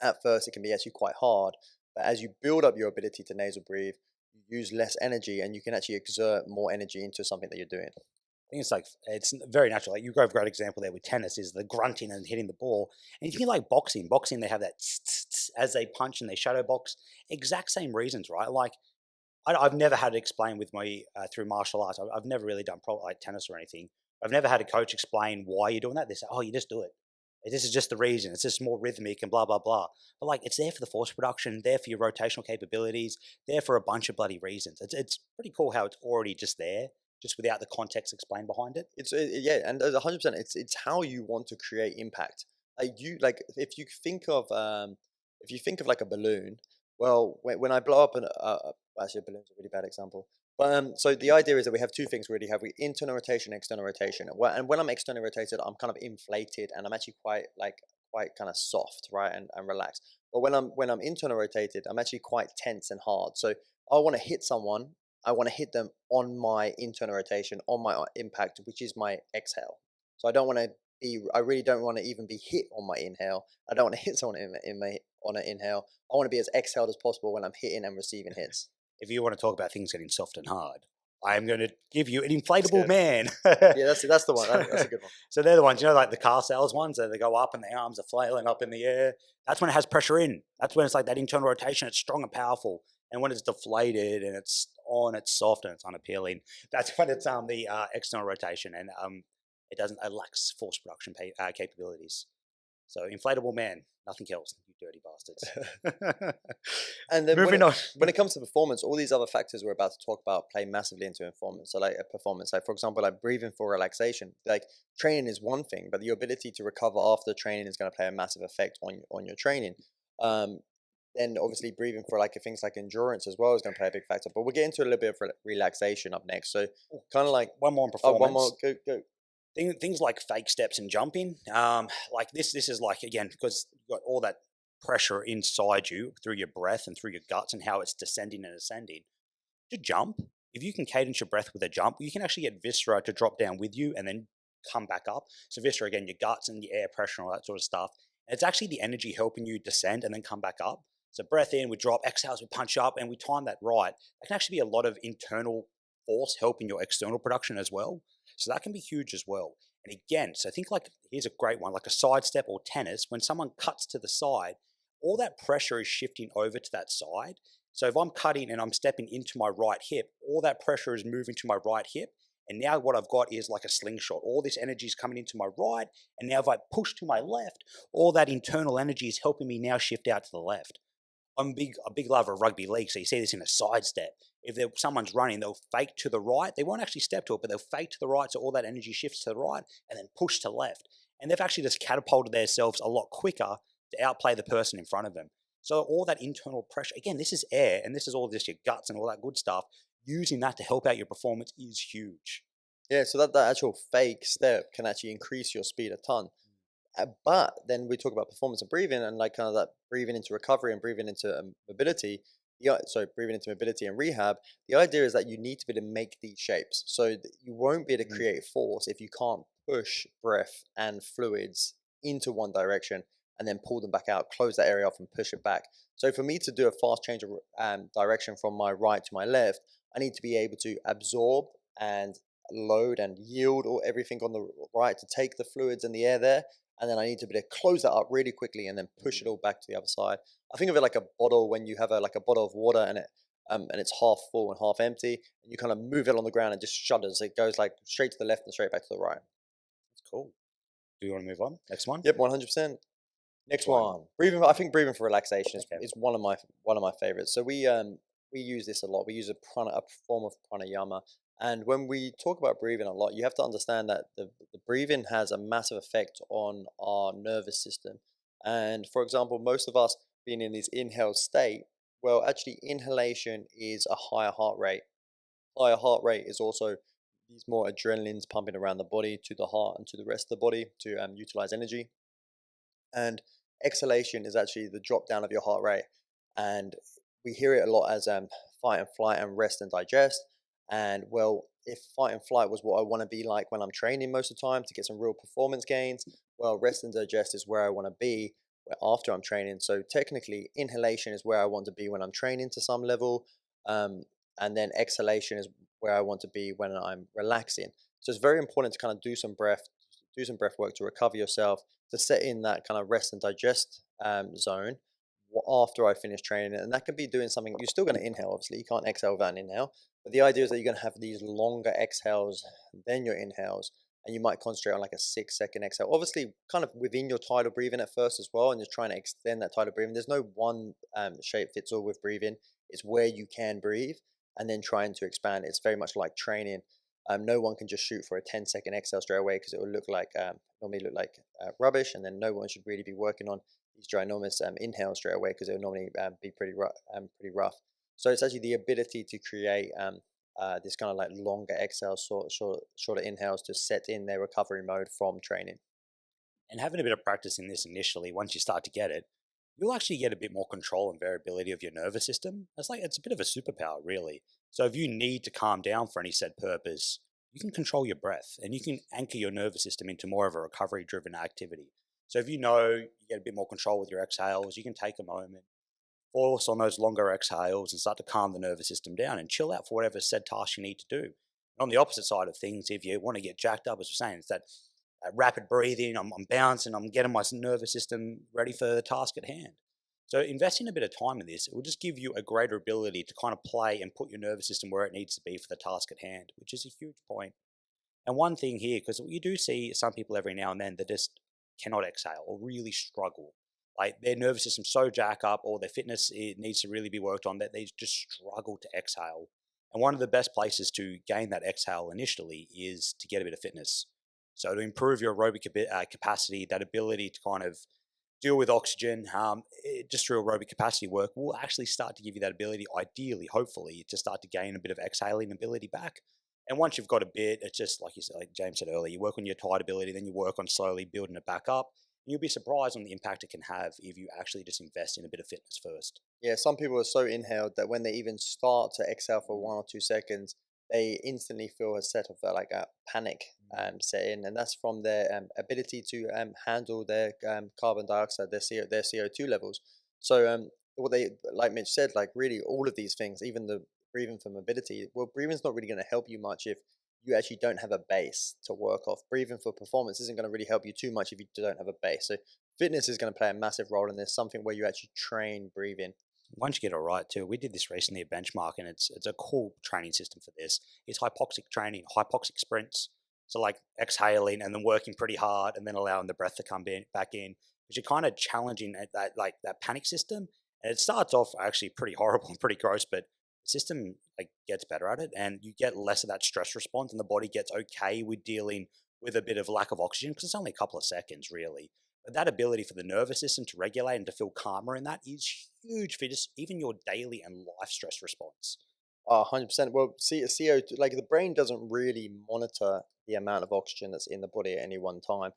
at first it can be actually quite hard, but as you build up your ability to nasal breathe, you use less energy and you can actually exert more energy into something that you're doing. I think it's like it's very natural. Like you got a great example there with tennis is the grunting and hitting the ball. And if you think like boxing, boxing they have that tss, tss, tss as they punch and they shadow box. Exact same reasons, right? Like I've never had it explained with me through martial arts. I've never really done like tennis or anything. I've never had a coach explain why you're doing that. They say, "Oh, you just do it. This is just the reason. It's just more rhythmic and blah blah blah." But like, it's there for the force production, there for your rotational capabilities, there for a bunch of bloody reasons. It's pretty cool how it's already just there, just without the context explained behind it. Yeah, and 100%, it's how you want to create impact. Like if you think of like a balloon. Well, when I blow up actually a balloon's a really bad example. But so the idea is that we have two things really. We internal rotation, external rotation. And when I'm externally rotated, I'm kind of inflated, and I'm actually quite kind of soft, right, and relaxed. But when I'm internal rotated, I'm actually quite tense and hard. So I want to hit someone, I want to hit them on my internal rotation, on my impact, which is my exhale. So I really don't want to even be hit on my inhale. I don't want to hit someone on an inhale. I want to be as exhaled as possible when I'm hitting and receiving hits. If you want to talk about things getting soft and hard, I am going to give you an That's inflatable good. man. Yeah, that's the one. so, That's a good one. so they're the ones, like the car sales ones that they go up and their arms are flailing up in the air. That's when it has pressure in. That's when it's like that internal rotation. It's strong and powerful. And when it's deflated and it's on, it's soft and it's unappealing. That's when it's the external rotation and it doesn't it lacks force production capabilities. So inflatable man, nothing else. You dirty bastards. And then Moving on. when it comes to performance, all these other factors we're about to talk about play massively into performance. So like a performance, like for example, like breathing for relaxation. Like training is one thing, but the ability to recover after training is going to play a massive effect on your training. Um, then obviously breathing for like things like endurance as well is going to play a big factor. But we'll get into a little bit of relaxation up next. So kind of like One more on one more performance. go. Things like fake steps and jumping, like this is like again because you've got all that pressure inside you through your breath and through your guts and how it's descending and ascending. To jump, if you can cadence your breath with a jump, you can actually get viscera to drop down with you and then come back up. So viscera again, your guts and the air pressure and all that sort of stuff. And it's actually the energy helping you descend and then come back up. So breath in, we drop, exhales, we punch up, and we time that right. That can actually be a lot of internal force helping your external production as well. So that can be huge as well. And again, so think like here's a great one, like a side step or tennis. When someone cuts to the side, all that pressure is shifting over to that side. So if I'm cutting and I'm stepping into my right hip, all that pressure is moving to my right hip. And now what I've got is like a slingshot. All this energy is coming into my right. And now if I push to my left, all that internal energy is helping me now shift out to the left. I'm a big lover of rugby league, so you see this in a side step. If someone's running, they'll fake to the right. They won't actually step to it, but they'll fake to the right, so all that energy shifts to the right, and then push to left. And they've actually just catapulted themselves a lot quicker to outplay the person in front of them. So all that internal pressure, again, this is air, and this is all just your guts and all that good stuff. Using that to help out your performance is huge. Yeah, so that actual fake step can actually increase your speed a ton. But then we talk about performance and breathing, and like kind of that breathing into recovery and breathing into mobility. Breathing into mobility and rehab. The idea is that you need to be able to make these shapes. So you won't be able to Mm. create force if you can't push breath and fluids into one direction and then pull them back out, close that area off, and push it back. So for me to do a fast change of direction from my right to my left, I need to be able to absorb and load and yield or everything on the right to take the fluids and the air there, and then I need to be able to close that up really quickly and then push it all back to the other side. I think of it like a bottle when you have like a bottle of water and it's half full and half empty, and you kind of move it on the ground and just shudders. It goes like straight to the left and straight back to the right. That's cool. Do you want to move on? Next one? Yep, 100%. Next Next one. one, breathing. I think breathing for relaxation Okay. is one of my favorites. So we use this a lot. We use a form of pranayama, and when we talk about breathing a lot, you have to understand that the breathing has a massive effect on our nervous system. And for example, most of us being in this inhale state, well, actually, inhalation is a higher heart rate. Higher heart rate is also these more adrenalines pumping around the body to the heart and to the rest of the body to utilize energy. And exhalation is actually the drop down of your heart rate. And we hear it a lot as fight and flight and rest and digest. And well, if fight and flight was what I want to be like when I'm training most of the time to get some real performance gains, well, rest and digest is where I want to be after I'm training. So technically, inhalation is where I want to be when I'm training to some level, um, and then exhalation is where I want to be when I'm relaxing. So it's very important to kind of do some breath work to recover yourself, to set in that kind of rest and digest zone after I finish training. And that can be doing something, you're still going to inhale, obviously, you can't exhale without an inhale. But the idea is that you're going to have these longer exhales than your inhales. And you might concentrate on like a 6 second exhale. Obviously, kind of within your tidal breathing at first as well, and just trying to extend that tidal breathing. There's no one shape fits all with breathing. It's where you can breathe and then trying to expand. It's very much like training. No one can just shoot for a 10 second exhale straight away because it will look like normally look like rubbish, and then no one should really be working on these ginormous inhales straight away because it will normally be pretty rough. So it's actually the ability to create this kind of like longer exhales, shorter inhales to set in their recovery mode from training. And having a bit of practice in this initially, once you start to get it, you'll actually get a bit more control and variability of your nervous system. It's a bit of a superpower, really. So if you need to calm down for any set purpose, you can control your breath and you can anchor your nervous system into more of a recovery driven activity. So if you know you get a bit more control with your exhales, you can take a moment, force on those longer exhales and start to calm the nervous system down and chill out for whatever said task you need to do. On the opposite side of things, if you want to get jacked up, as we're saying, it's that rapid breathing, I'm bouncing, I'm getting my nervous system ready for the task at hand. So investing a bit of time in this, it will just give you a greater ability to kind of play and put your nervous system where it needs to be for the task at hand, which is a huge point. And one thing here, because you do see some people every now and then that just cannot exhale or really struggle. Like their nervous system so jack up or their fitness it needs to really be worked on that they just struggle to exhale. And one of the best places to gain that exhale initially is to get a bit of fitness. So to improve your aerobic capacity, that ability to kind of deal with oxygen, just through aerobic capacity work will actually start to give you that ability, ideally, hopefully, to start to gain a bit of exhaling ability back. And once you've got a bit, it's just like you said, like James said earlier, you work on your tide ability, then you work on slowly building it back up. And you'll be surprised on the impact it can have if you actually just invest in a bit of fitness first. Yeah, some people are so inhaled that when they even start to exhale for 1 or 2 seconds, they instantly feel a set of like a panic set in, and that's from their ability to handle their carbon dioxide, their CO2 levels. So what they like Mitch said, like really all of these things, even the breathing for mobility. Well, breathing's not really going to help you much if you actually don't have a base to work off. Breathing for performance isn't going to really help you too much if you don't have a base. So fitness is going to play a massive role in this. Something where you actually train breathing. Once you get it right too, we did this recently at Benchmark, and it's a cool training system for this. It's hypoxic training, hypoxic sprints. So like exhaling and then working pretty hard and then allowing the breath to come back in. Because you're kind of challenging that panic system. And it starts off actually pretty horrible and pretty gross, but the system like gets better at it and you get less of that stress response and the body gets okay with dealing with a bit of lack of oxygen because it's only a couple of seconds really. But that ability for the nervous system to regulate and to feel calmer in that is huge for just even your daily and life stress response. 100%. Well, CO2, like the brain doesn't really monitor the amount of oxygen that's in the body at any one time.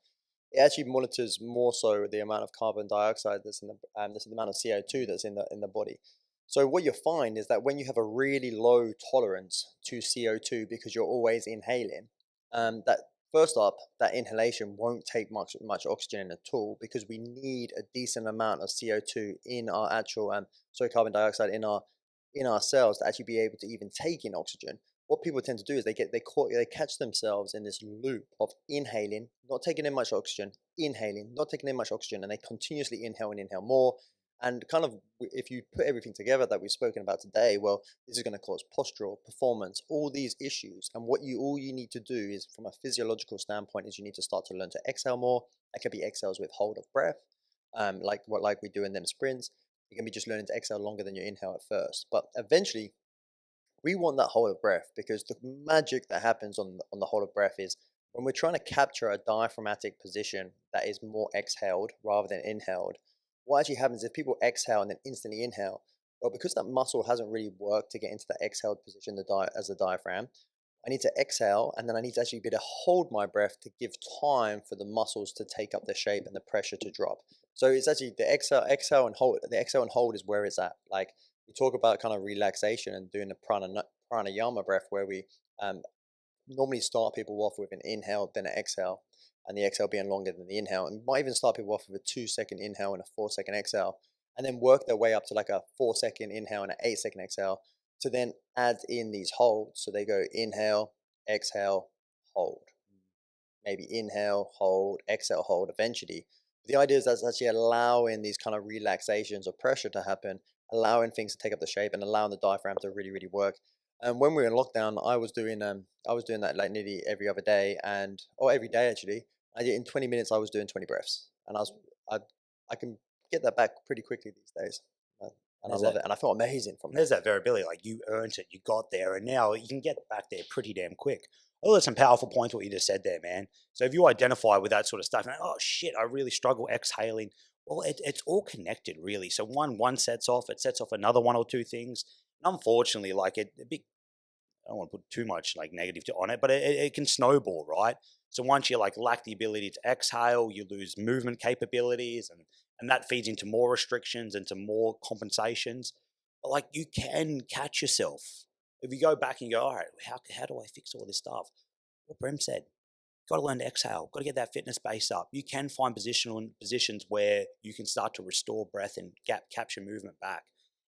It actually monitors more so the amount of carbon dioxide that's the amount of CO2 that's in the body. So what you'll find is that when you have a really low tolerance to CO2 because you're always inhaling, that first up, that inhalation won't take much oxygen in at all because we need a decent amount of CO2 in our actual carbon dioxide in our cells to actually be able to even take in oxygen. What people tend to do is they catch themselves in this loop of inhaling, not taking in much oxygen, inhaling, not taking in much oxygen, and they continuously inhale and inhale more. And kind of, if you put everything together that we've spoken about today, well, this is going to cause postural, performance, all these issues. And all you need to do is, from a physiological standpoint, is you need to start to learn to exhale more. That could be exhales with hold of breath, like we do in them sprints. You can be just learning to exhale longer than your inhale at first, but eventually we want that hold of breath because the magic that happens on the hold of breath is when we're trying to capture a diaphragmatic position that is more exhaled rather than inhaled. What actually happens if people exhale and then instantly inhale? Well, because that muscle hasn't really worked to get into that exhaled position, as the diaphragm, I need to exhale and then I need to actually be able to hold my breath to give time for the muscles to take up the shape and the pressure to drop. So it's actually the exhale and hold. The exhale and hold is where it's at. Like we talk about kind of relaxation and doing the pranayama breath, where we um, normally start people off with an inhale, then an exhale, and the exhale being longer than the inhale. And might even start people off with a 2 second inhale and a 4 second exhale, and then work their way up to like a 4 second inhale and an 8 second exhale to then add in these holds. So they go inhale, exhale, hold, maybe inhale, hold, exhale, hold eventually. The idea is that's actually allowing these kind of relaxations or pressure to happen, allowing things to take up the shape and allowing the diaphragm to really, really work. And when we were in lockdown, I was doing that like nearly every other day or every day actually. I did in 20 minutes I was doing 20 breaths. And I I can get that back pretty quickly these days. Uh, And I There's love that it. And I felt amazing from it. there's that variability. Like you earned it, you got there, and now you can get back there pretty damn quick. Oh, there's some powerful points what you just said there, man. So if you identify with that sort of stuff, and oh shit, I really struggle exhaling. Well, it's all connected, really. So one sets off, it sets off another one or two things. And unfortunately, like a big I don't want to put too much like negative on it, but it can snowball, right? So once you like lack the ability to exhale, you lose movement capabilities, and that feeds into more restrictions, into more compensations. But like you can catch yourself if you go back and you go, all right, how do I fix all this stuff? What Brem said, got to learn to exhale, got to get that fitness base up. You can find positions where you can start to restore breath and capture movement back.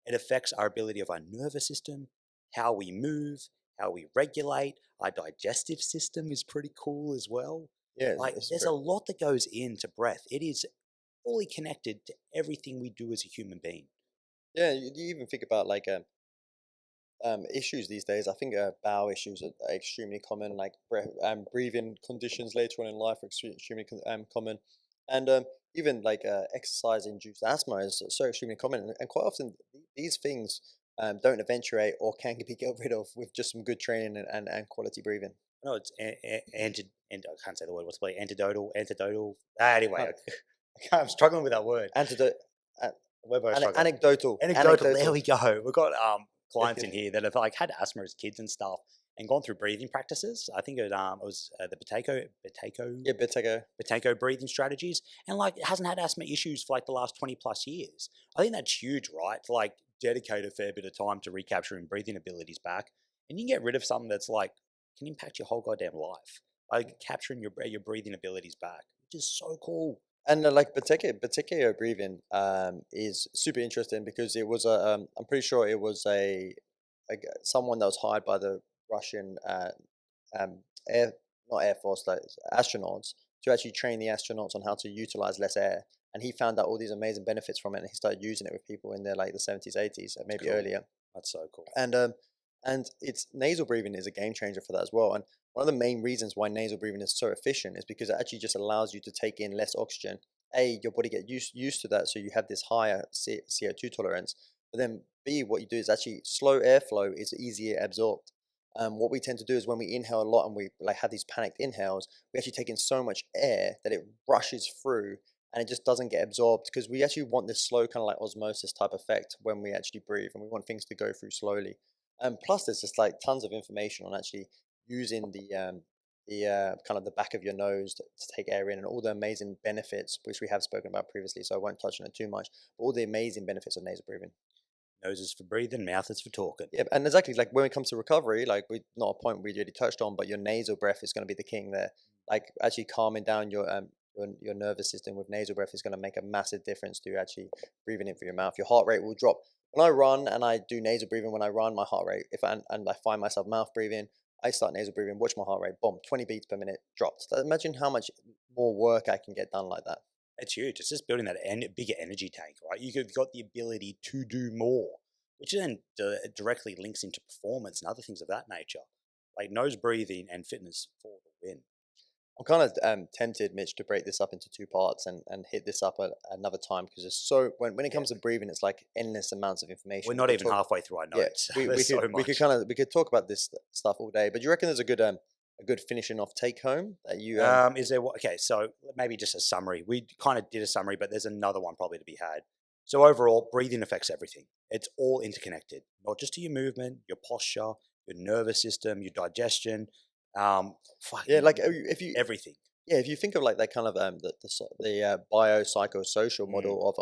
It affects our ability of our nervous system, how we move, how we regulate. Our digestive system is pretty cool as well. Yeah, Like it's there's a lot that goes into breath. It is fully connected to everything we do as a human being. yeah. You even think about like issues these days. I think bowel issues are extremely common, like breathing conditions later on in life are extremely common, and even like exercise-induced asthma is so extremely common, and quite often these things don't eventuate or can be got rid of with just some good training and quality breathing. No, it's and I can't say the word. What's the play? Antidotal. Anyway, Uh, I'm struggling with that word. antidote, uh, We're both struggling. Anecdotal. There anecdotal. we go. We've got clients in here that have like had asthma as kids and stuff, and gone through breathing practices. I think it was the Yeah, bit ago. potato breathing strategies, and like hasn't had asthma issues for like the last 20 plus years. I think that's huge, right? To like dedicate a fair bit of time to recapturing breathing abilities back, and you can get rid of something that's like can impact your whole goddamn life, like capturing your breathing abilities back, which is so cool. And like Buteyko breathing is super interesting because it was a I'm pretty sure it was someone that was hired by the Russian um, air not air force like astronauts to actually train the astronauts on how to utilize less air. And he found out all these amazing benefits from it, and he started using it with people in their like the 70s, 80s, That's maybe cool. earlier. That's so cool. And it's nasal breathing is a game changer for that as well. And one of the main reasons why nasal breathing is so efficient is because it actually just allows you to take in less oxygen. Your body get used to that, so you have this higher CO2 tolerance. But then B, what you do is actually slow airflow is easier absorbed. What we tend to do is when we inhale a lot and we like have these panicked inhales, we actually take in so much air that it rushes through and it just doesn't get absorbed because we actually want this slow kind of like osmosis type effect when we actually breathe, and we want things to go through slowly. Plus, there's just like tons of information on actually using the kind of the back of your nose to take air in, and all the amazing benefits which we have spoken about previously. So I won't touch on it too much. But all the amazing benefits of nasal breathing. Nose is for breathing, mouth is for talking. Yeah, and exactly like when it comes to recovery, like we not a point we already touched on, but your nasal breath is going to be the king there. Like actually calming down your nervous system with nasal breath is going to make a massive difference to actually breathing in through your mouth. Your heart rate will drop. When I run and I do nasal breathing, when I run, my heart rate, if I and I find myself mouth breathing, I start nasal breathing, watch my heart rate, boom, 20 beats per minute dropped. So imagine how much more work I can get done like that. It's huge. It's just building that bigger energy tank, right? You've got the ability to do more, which then directly links into performance and other things of that nature, like nose breathing and fitness for the win. I'm kind of tempted, Mitch, to break this up into two parts and hit this up another time because it's so when it Yeah. comes to breathing, it's like endless amounts of information. We're We not could even talk, halfway through our yeah, notes. we There's so we could much. we could talk about this stuff all day. But do you reckon there's a good finishing off take home that you Is there okay? So maybe just a summary. We kind of did a summary, but there's another one probably to be had. So overall, breathing affects everything. It's all interconnected, not just to your movement, your posture, your nervous system, your digestion, yeah, fucking like if you everything. yeah, if you think of like that kind of the biopsychosocial Mm. model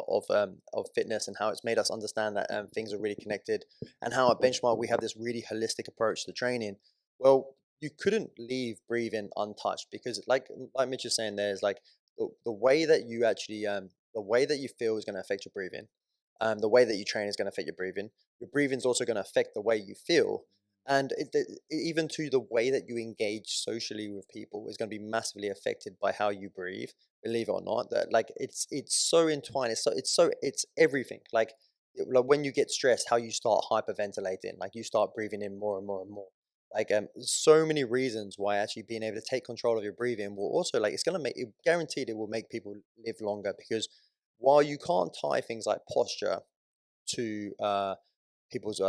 of fitness and how it's made us understand that things are really connected, and how at Benchmark we have this really holistic approach to training. Well, you couldn't leave breathing untouched because like Mitch is saying, there's like the way that you actually the way that you feel is going to affect your breathing. The way that you train is going to affect your breathing. Your breathing is also going to affect the way you feel, and even to the way that you engage socially with people is going to be massively affected by how you breathe. Believe it or not, that like it's so entwined. It's everything. Like when you get stressed, how you start hyperventilating, like you start breathing in more and more and more. So many reasons why actually being able to take control of your breathing will also, like, it's going to make it guaranteed it will make people live longer, because while you can't tie things like posture to people's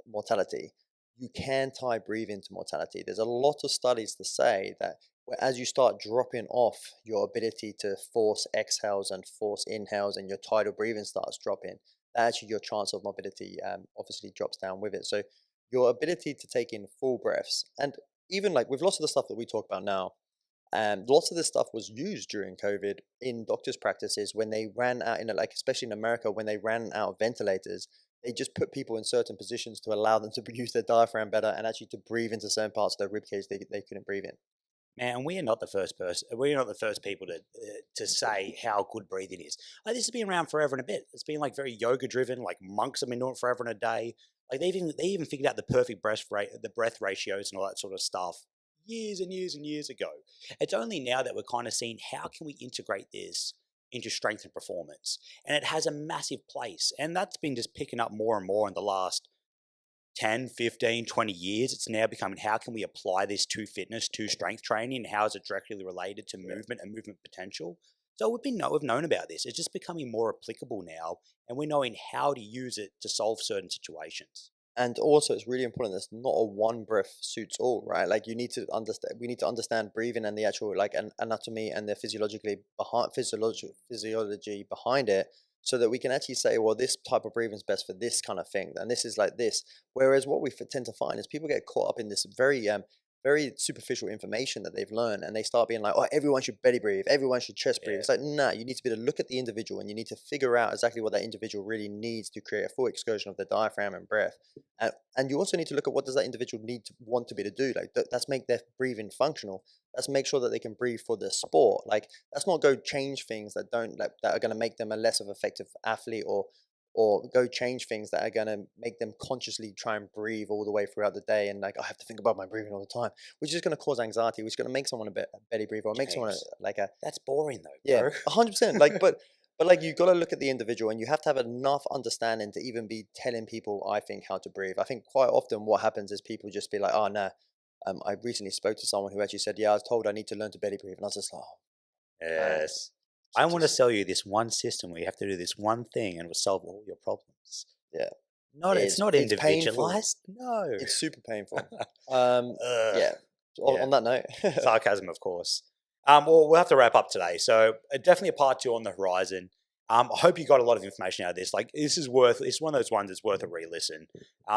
mortality, you can tie breathing to mortality. There's a lot of studies to say that as you start dropping off your ability to force exhales and force inhales, and your tidal breathing starts dropping, that actually your chance of morbidity obviously drops down with it. So your ability to take in full breaths, and even like with lots of the stuff that we talk about now, lots of this stuff was used during COVID in doctors' practices when they ran out, like especially in America, when they ran out of ventilators, they just put people in certain positions to allow them to use their diaphragm better and actually to breathe into certain parts of their rib cage they couldn't breathe in. Man, we are not the first person. We're not the first people to say how good breathing is. Like, this has been around forever and a bit. It's been like very yoga driven. Like, monks have been doing it forever and a day. Like, they even figured out the perfect breath rate, the breath ratios, and all that sort of stuff years and years and years ago. It's only now that we're kind of seeing how can we integrate this into strength and performance, and it has a massive place. And that's been just picking up more and more in the last 10, 15, 20 years. It's now becoming, how can we apply this to fitness, to strength training, and how is it directly related to movement and movement potential? So we've known about this. It's just becoming more applicable now, and we're knowing how to use it to solve certain situations. And also, it's really important. There's not a one breath suits all, right? Like you need to understand. We need to understand breathing and the actual like anatomy and the physiology behind it, so that we can actually say, well, this type of breathing is best for this kind of thing, and this is like this. Whereas what we tend to find is people get caught up in this very superficial information that they've learned, and they start being like, oh, everyone should belly breathe, everyone should chest breathe. Yeah. It's like, nah, you need to be able to look at the individual, and you need to figure out exactly what that individual really needs to create a full excursion of the diaphragm and breath. And you also need to look at what does that individual need to want to be to do. Like that's make their breathing functional. That's make sure that they can breathe for the sport. Like that's not go change things that don't like, that are going to make them a less of effective athlete, or go change things that are going to make them consciously try and breathe all the way throughout the day, and like I have to think about my breathing all the time, which is going to cause anxiety, which is going to make someone a belly breather, or make someone James, like a that's boring though, yeah, bro. 100%. Like, but like you got to look at the individual, and you have to have enough understanding to even be telling people, I think, how to breathe. I think quite often what happens is people just be like, oh no. I recently spoke to someone who actually said, yeah, I was told I need to learn to belly breathe, and I was just like, oh man, Yes. I want to just sell you this one system where you have to do this one thing and it will solve all your problems. yeah, It's not it's painful. individualized. No. It's super painful. Um, Ugh. yeah. Yeah. On that note, Sarcasm, of course. Well, we'll have to wrap up today. So definitely a part two on the horizon. I hope you got a lot of information out of this. Like, it's one of those ones that's worth a re-listen.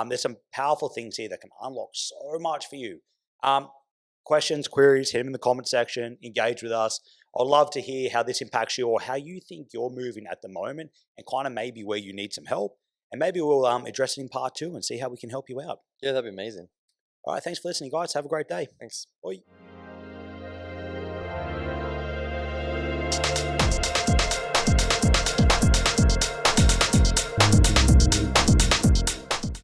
There's some powerful things here that can unlock so much for you. Questions, queries, hit them in the comment section, engage with us. I'd love to hear how this impacts you, or how you think you're moving at the moment, and kind of maybe where you need some help. And maybe we'll address it in part two and see how we can help you out. yeah, that'd be amazing. All right, thanks for listening, guys. Have a great day. Thanks. Bye.